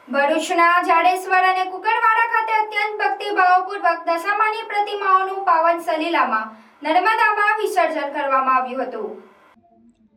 ભરૂચના જાડેશ્વર અને કુકરવાડા ખાતે અત્યંત ભક્તિભાવપૂર્વક દશામાની પ્રતિમાઓનું પાવન સલીલામાં નર્મદામાં વિસર્જન કરવામાં આવ્યું હતું।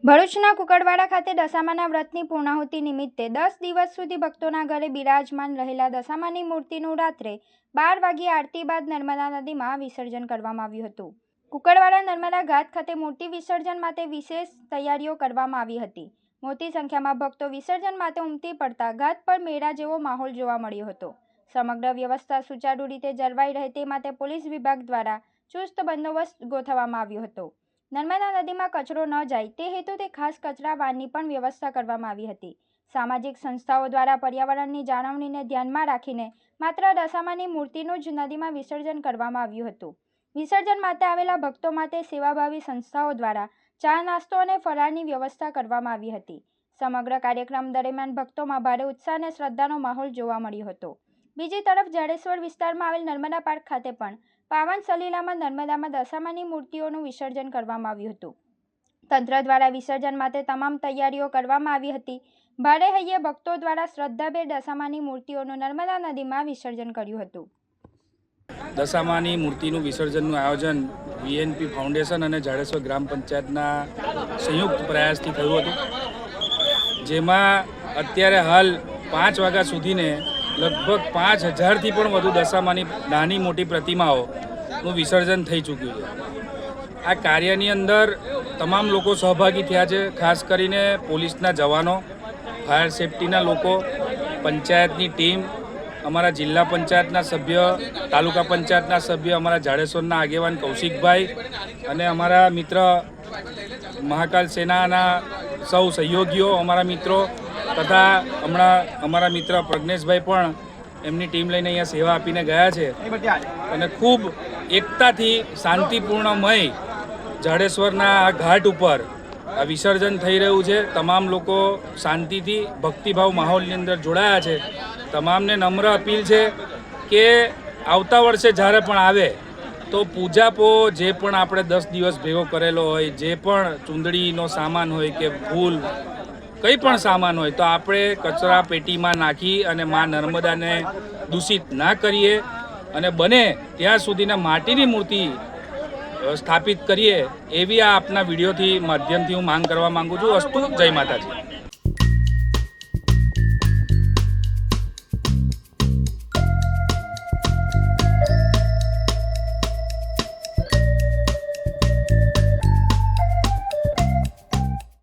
ભરૂચના કુકરવાડા ખાતે દશામાના વ્રતની પૂર્ણાહુતિ નિમિત્તે 10 દિવસ સુધી ભક્તોના ઘરે બિરાજમાન રહેલા દશામાની મૂર્તિનું રાત્રે 12 વાગ્યે આરતી બાદ નર્મદા નદીમાં વિસર્જન કરવામાં આવ્યું હતું। કુકરવાડા નર્મદા ઘાટ ખાતે મૂર્તિ વિસર્જન માટે વિશેષ તૈયારીઓ કરવામાં આવી હતી। મોટી સંખ્યામાં ભક્તો વિસર્જન માટે ઉમટી પડતા ઘાટ પર મેળા જેવો માહોલ જોવા મળ્યો હતો। સમગ્ર વ્યવસ્થા સુચારુ રીતે જળવાઈ રહે તે માટે પોલીસ વિભાગ દ્વારા ચુસ્ત બંદોબસ્ત ગોઠવવામાં આવ્યો હતો। નર્મદા નદીમાં કચરો ન જાય તે હેતુથી ખાસ કચરા વાનની પણ વ્યવસ્થા કરવામાં આવી હતી। સામાજિક સંસ્થાઓ દ્વારા પર્યાવરણની જાળવણીને ધ્યાનમાં રાખીને માત્ર દશામાની મૂર્તિનું જ નદીમાં વિસર્જન કરવામાં આવ્યું હતું। વિસર્જન માટે આવેલા ભક્તો માટે સેવાભાવી સંસ્થાઓ દ્વારા ચા નાસ્તો અને ફરાળની વ્યવસ્થા કરવામાં આવી હતી। સમગ્ર કાર્યક્રમ દરમિયાન ભક્તોમાં ભારે ઉત્સાહ અને શ્રદ્ધાનો માહોલ જોવા મળ્યો હતો। બીજી તરફ જાડેશ્વર વિસ્તારમાં આવેલ નર્મદા પાર્ક ખાતે પણ પાવન સલીલામાં નર્મદામાં દશામાની મૂર્તિઓનું વિસર્જન કરવામાં આવ્યું હતું। તંત્ર દ્વારા વિસર્જન માટે તમામ તૈયારીઓ કરવામાં આવી હતી। ભારે હૈયે ભક્તો દ્વારા શ્રદ્ધાભેર દશામાની મૂર્તિઓનું નર્મદા નદીમાં વિસર્જન કર્યું હતું। દશામાની મૂર્તિનું વિસર્જનનું આયોજન વીએનપી ફાઉન્ડેશન અને જાડેશ્વર ગ્રામ પંચાયતના સંયુક્ત પ્રયાસથી થયું હતું, જેમાં અત્યારે હાલ 5 વાગ્યા સુધીને લગભગ 5000થી પણ વધુ દશામાની નાની મોટી પ્રતિમાઓનું વિસર્જન થઈ ચૂક્યું છે। આ કાર્યની અંદર તમામ લોકો સહભાગી થયા છે, ખાસ કરીને પોલીસના જવાનો, ફાયર સેફટીના લોકો, પંચાયતની ટીમ, અમારા જિલ્લા પંચાયતના સભ્ય, તાલુકા પંચાયતના સભ્ય, અમારા જાડેશ્વરના આગેવાન કૌશિકભાઈ અને અમારા મિત્ર મહાકાલ સેનાના સૌ સહયોગીઓ, અમારા મિત્રો તથા હમણાં અમારા મિત્ર પ્રજ્ઞેશભાઈ પણ એમની ટીમ લઈને અહીંયા સેવા આપીને ગયા છે અને ખૂબ એકતાથી શાંતિપૂર્ણમય જાડેશ્વરના આ ઘાટ ઉપર આ વિસર્જન થઈ રહ્યું છે। તમામ લોકો શાંતિથી ભક્તિભાવ માહોલની અંદર જોડાયા છે। તમામને નમ્ર અપીલ છે કે આવતા વર્ષે જ્યારે પણ આવે તો પૂજાપો જે પણ આપણે 10 દિવસ ભેગો કરેલો હોય, જે પણ ચૂંદડીનો સામાન હોય કે ફૂલ કંઈ પણ સામાન હોય તો આપણે કચરા પેટીમાં નાખી અને મા નર્મદાને દૂષિત ના કરીએ અને બને ત્યાં સુધીના માટીની મૂર્તિ સ્થાપિત કરીએ, એવી આ આપના વિડીયોથી માધ્યમથી હું માંગ કરવા માંગુ છું। અસ્તુ, જય માતાજી।